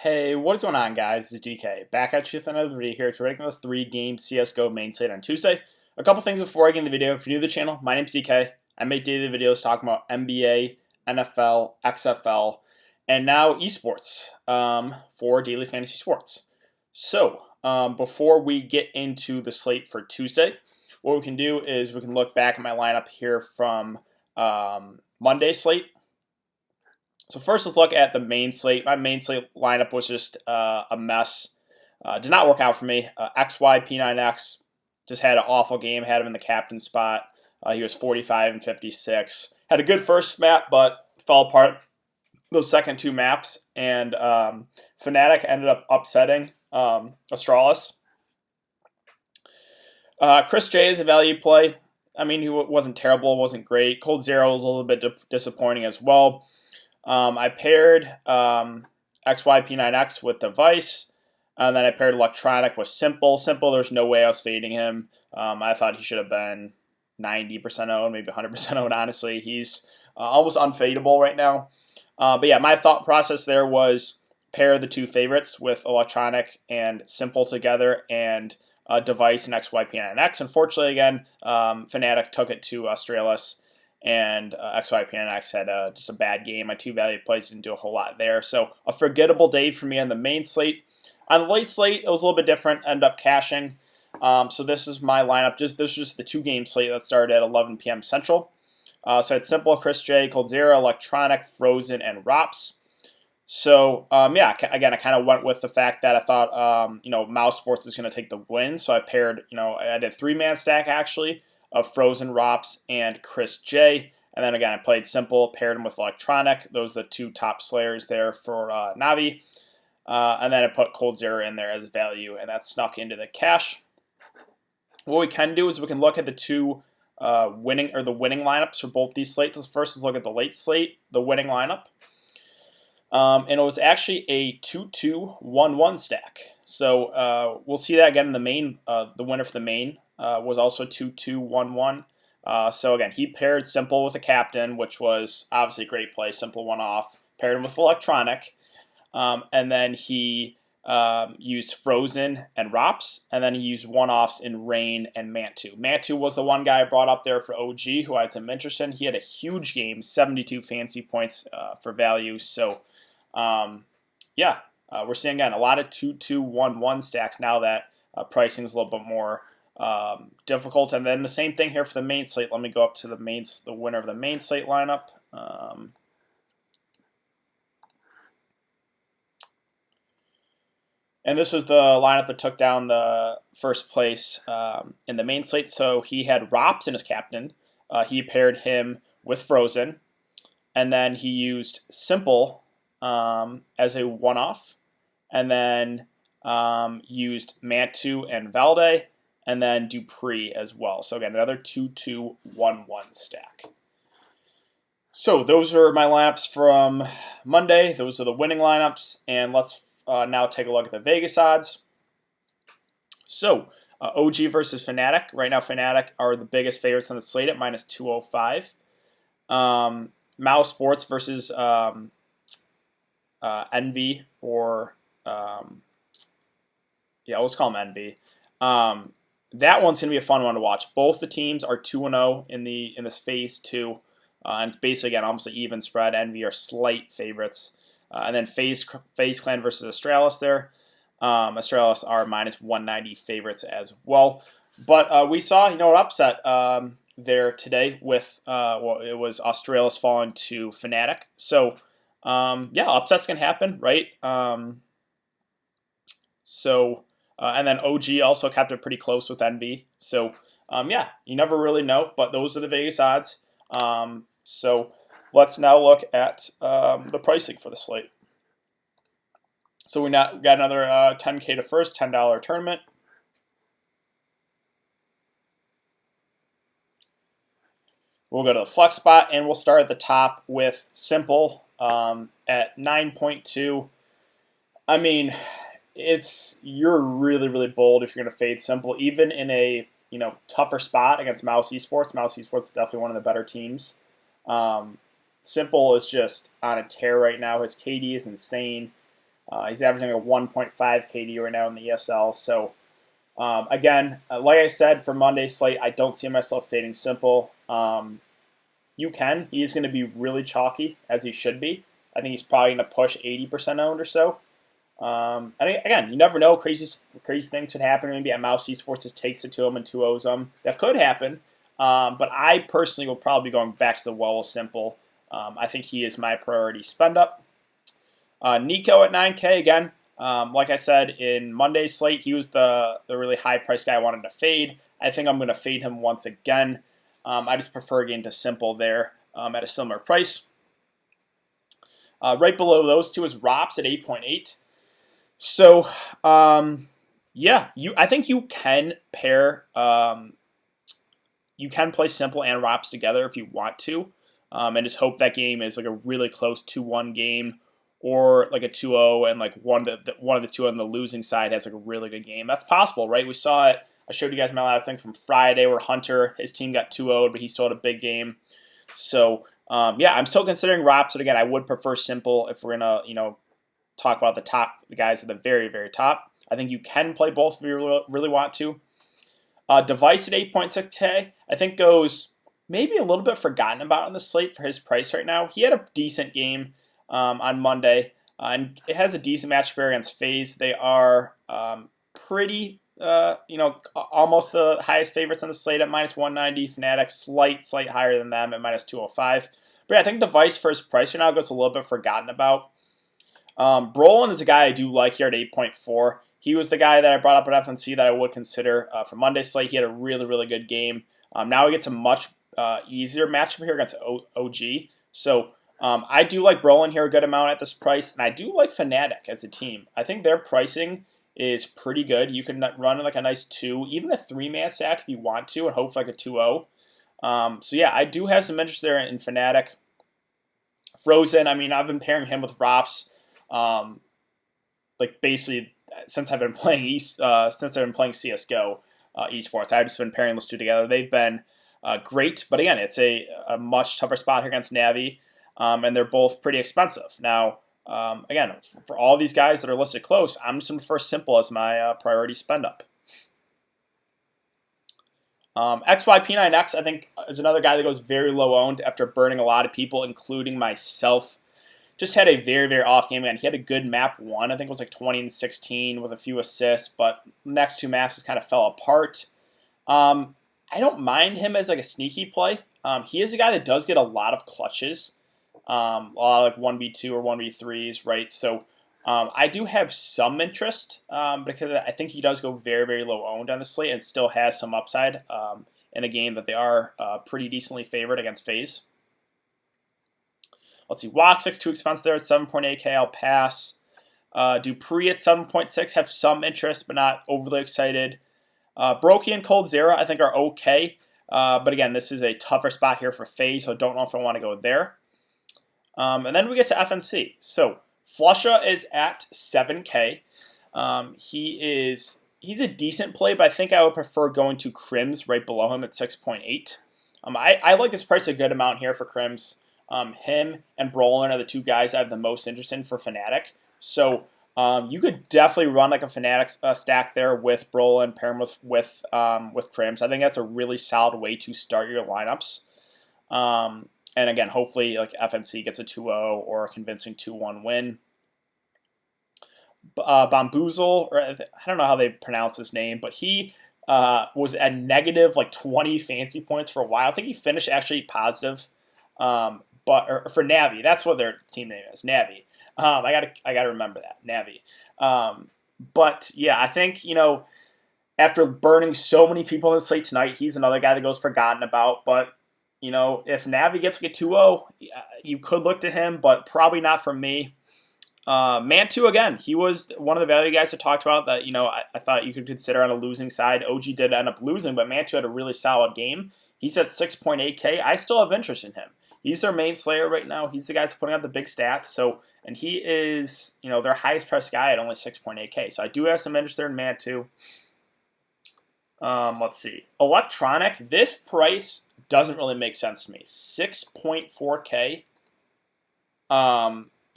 Hey, what is going on, guys? This is DK. Back at you with another video here to rank the 3-game CSGO main slate on Tuesday. A couple things before I get into the video. If you're new to the channel, my name's DK. I make daily videos talking about NBA, NFL, XFL, and now esports for daily fantasy sports. So, before we get into the slate for Tuesday, what we can do is we can look back at my lineup here from Monday slate. So first, let's look at the main slate. My main slate lineup was just a mess. Did not work out for me. XYP9X just had an awful game. Had him in the captain spot. He was 45 and 56. Had a good first map, but fell apart those second two maps. And Fnatic ended up upsetting Astralis. Chris J is a value play. I mean, he wasn't terrible, wasn't great. Cold Zero was a little bit disappointing as well. I paired XYP9X with Device, and then I paired Electronic with Simple. Simple, there's no way I was fading him. I thought he should have been 90% owned, maybe 100% owned, honestly. He's almost unfadable right now. But yeah, my thought process there was pair the two favorites with Electronic and Simple together, and Device and XYP9X. Unfortunately, again, Fnatic took it to Astralis. And XYPNX had just a bad game. My two value plays didn't do a whole lot there. So a forgettable day for me on the main slate. On the late slate, it was a little bit different. Ended up cashing. So this is my lineup. This was just the two-game slate that started at 11 p.m. Central. So I had Simple, Chris J, Cold Zero, Electronic, Frozen, and Rops. So, yeah, again, I kind of went with the fact that I thought, Mouse Sports is going to take the win. So I paired, I did a three-man stack, actually, of Frozen, Rops, and Chris J. And then again, I played Simple, paired him with Electronic. Those are the two top slayers there for Navi. And then I put Cold Zero in there as value, and that snuck into the cash. What we can do is we can look at the two winning lineups for both these slates. Let's first look at the late slate, the winning lineup. And it was actually a 2-2-1-1 stack. So we'll see that again in the main. The winner for the main was also 2-2-1-1. So again, he paired Simple with a captain, which was obviously a great play. Simple went off. Paired him with Electronic. And then he used Frozen and Rops. And then he used one-offs in Rain and Mantu. Mantu was the one guy I brought up there for OG who I had some interest in. He had a huge game, 72 fantasy points for value. So, we're seeing, again, a lot of 2-2-1-1 stacks now that pricing is a little bit more difficult. And then the same thing here for the main slate. Let me go up to the winner of the main slate lineup. And this was the lineup that took down the first place in the main slate. So he had Rops in his captain. He paired him with Frozen. And then he used Simple as a one-off. And then used Mantu and Valde. And then Dupree as well. So again, another 2-2-1-1 stack. So those are my lineups from Monday. Those are the winning lineups. And let's now take a look at the Vegas odds. So OG versus Fnatic. Right now, Fnatic are the biggest favorites on the slate at minus 205. Mouse Sports versus Envy, or let's call them Envy. That one's going to be a fun one to watch. Both the teams are 2-0 in this phase 2. And it's basically, again, almost an even spread. Envy are slight favorites. And then FaZe Clan versus Astralis there. Astralis are minus 190 favorites as well. But we saw, an upset there today with, it was Astralis falling to Fnatic. So, upsets can happen, right? And then OG also kept it pretty close with Envy. So, you never really know, but those are the Vegas odds. So let's now look at the pricing for the slate. So we got another $10K to first, $10 tournament. We'll go to the flex spot, and we'll start at the top with Simple at 9.2. I mean, you're really, really bold if you're going to fade Simple, even in a tougher spot against Mouse Esports. Mouse Esports is definitely one of the better teams. Simple is just on a tear right now. His KD is insane. He's averaging a 1.5 KD right now in the ESL. So again, like I said, for Monday's slate, I don't see myself fading Simple. You can. He's going to be really chalky, as he should be. I think he's probably going to push 80% owned or so. And again, you never know. Crazy things could happen. Maybe Mouse Esports just takes it to him and 2-0s him. That could happen. But I personally will probably be going back to the well with Simple. I think he is my priority spend up. Nico at 9K again. Like I said, in Monday's slate, he was the really high price guy I wanted to fade. I think I'm going to fade him once again. I just prefer getting to Simple there at a similar price. Right below those two is Rops at 8.8. So, yeah, I think you can pair, you can play Simple and Rops together if you want to, and just hope that game is like a really close 2-1 game, or like a 2-0 and like one of the two on the losing side has like a really good game. That's possible, right? We saw it. I showed you guys my live thing from Friday where Hunter, his team got 2-0'd, but he still had a big game. So, yeah, I'm still considering Rops, and again, I would prefer Simple if we're gonna, talk about the guys at the very, very top. I think you can play both if you really want to. Device at 8.6K, I think goes maybe a little bit forgotten about on the slate for his price right now. He had a decent game on Monday, and it has a decent matchup here against FaZe. They are pretty, almost the highest favorites on the slate at -190. Fnatic slight higher than them at -205. But yeah, I think Device for his price right now goes a little bit forgotten about. Brolin is a guy I do like here at 8.4. He was the guy that I brought up at FNC that I would consider for Monday's slate. He had a really, really good game. Now he gets a much easier matchup here against OG. So I do like Brolin here a good amount at this price, and I do like Fnatic as a team. I think their pricing is pretty good. You can run like a nice 2, even a 3-man stack if you want to, and hope for like a 2-0. So yeah, I do have some interest there in Fnatic. Frozen, I mean, I've been pairing him with Rops. Like basically since I've been playing CS:GO esports, I've just been pairing those two together. They've been great, but again, it's a much tougher spot here against Navi, and they're both pretty expensive. Now, again, for all these guys that are listed close, I'm just going to prefer Simple as my priority spend up. XYP9X, I think, is another guy that goes very low owned after burning a lot of people, including myself. Just had a very, very off game. Again, he had a good map 1. I think it was like 20 and 16 with a few assists, but next 2 maps just kind of fell apart. I don't mind him as like a sneaky play. He is a guy that does get a lot of clutches, a lot of like 1v2 or 1v3s, right? So I do have some interest because I think he does go very, very low owned on the slate and still has some upside in a game that they are pretty decently favored against FaZe. Let's see, Woxix, too expensive there at 7.8K, I'll pass. Dupree at 7.6, have some interest, but not overly excited. Brokey and Cold Zero, I think, are okay. But again, this is a tougher spot here for FaZe, so don't know if I want to go there. And then we get to FNC. So, Flusha is at 7K. He's a decent play, but I think I would prefer going to Crims right below him at 6.8. I like this price a good amount here for Crims. Him and Brolin are the two guys I have the most interest in for Fnatic. So you could definitely run like a Fnatic stack there with Brolin, pair him with Crims. I think that's a really solid way to start your lineups. And again, hopefully like FNC gets a 2-0 or a convincing 2-1 win. Bamboozle, or I don't know how they pronounce his name, but he was at negative like 20 fancy points for a while. I think he finished actually positive. But for Navi, that's what their team name is, Navi. I gotta remember that, Navi. But yeah, I think after burning so many people in the slate tonight, he's another guy that goes forgotten about. But if Navi gets like a 2-0, you could look to him, but probably not for me. Mantu again, he was one of the value guys I talked about that I thought you could consider on a losing side. OG did end up losing, but Mantu had a really solid game. He's at 6.8K. I still have interest in him. He's their main slayer right now. He's the guy that's putting out the big stats. So, and he is, their highest priced guy at only 6.8K. So I do have some interest there in Mantu. Let's see. Electronic, this price doesn't really make sense to me. 6.4K.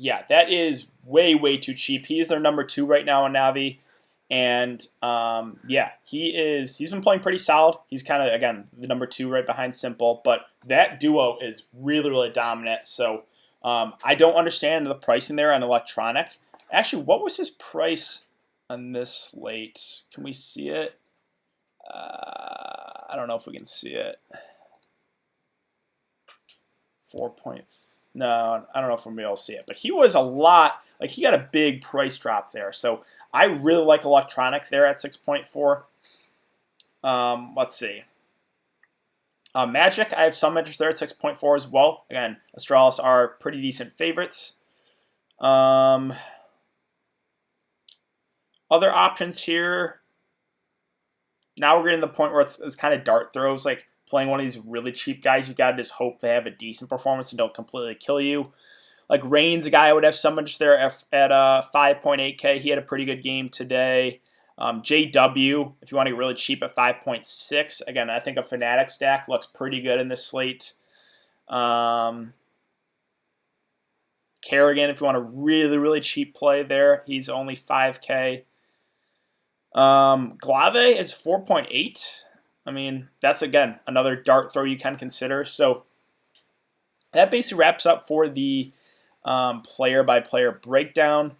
yeah, that is way, way too cheap. He is their number 2 right now in Navi. And yeah, he's been playing pretty solid. He's kind of, again, the number 2 right behind Simple. But that duo is really, really dominant. So I don't understand the pricing there on Electronic. Actually, what was his price on this slate? Can we see it? I don't know if we can see it. 4 point. No, I don't know if we'll be able to see it. But he was a lot. Like, he got a big price drop there. So I really like Electronic there at 6.4. Let's see. Magic, I have some interest there at 6.4 as well. Again, Astralis are pretty decent favorites. Other options here. Now we're getting to the point where it's kind of dart throws. Like playing one of these really cheap guys, you got to just hope they have a decent performance and don't completely kill you. Like Reigns, a guy I would have some interest there at 5.8K. He had a pretty good game today. JW, if you want to get really cheap at 5.6. Again, I think a Fnatic stack looks pretty good in this slate. Kerrigan, if you want a really, really cheap play there, he's only 5K. Glave is 4.8. I mean, that's, again, another dart throw you can consider. So that basically wraps up for the player-by-player breakdown.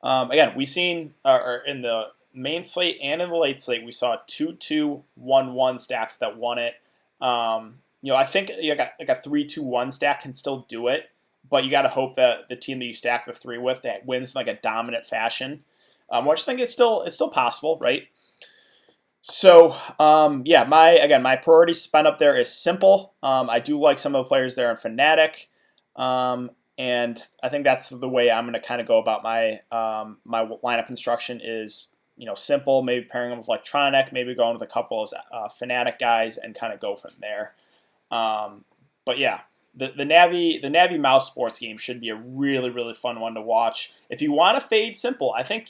Again, we've seen in the main slate and in the late slate, we saw 2-2-1-1 stacks that won it. I think like a 3-2-1 stack can still do it, but you got to hope that the team that you stack the 3 with that wins in like a dominant fashion, which I think is still possible, right? So yeah, my priority spend up there is Simple. I do like some of the players there in Fnatic. And I think that's the way I'm going to kind of go about my my lineup construction is, Simple, maybe pairing them with Electronic, maybe going with a couple of Fnatic guys and kind of go from there. But yeah, the Navi Mouse Sports game should be a really, really fun one to watch. If you want to fade Simple, I think,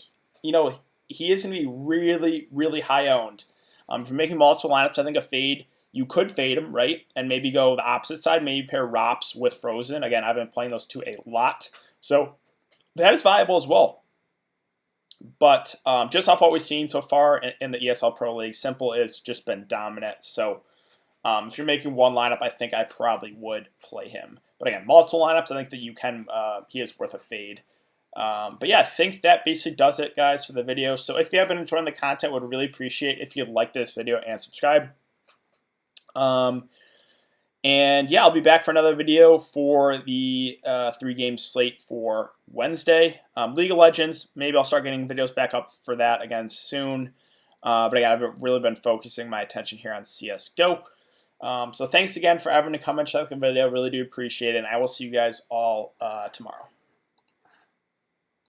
he is going to be really, really high owned. If you're making multiple lineups, I think a fade, you could fade him, right? And maybe go the opposite side, maybe pair Rops with Frozen. Again, I've been playing those 2 a lot. So that is viable as well. But just off what we've seen so far in the ESL Pro League, Simple has just been dominant. So if you're making one lineup, I think I probably would play him. But again, multiple lineups, I think that you can, he is worth a fade. But yeah, I think that basically does it, guys, for the video. So if you have been enjoying the content, would really appreciate if you like this video and subscribe. And yeah, I'll be back for another video for the 3-game slate for Wednesday. League of Legends, maybe I'll start getting videos back up for that again soon. But again, I've really been focusing my attention here on CSGO. So thanks again for everyone to come and check the video. I really do appreciate it. And I will see you guys all tomorrow.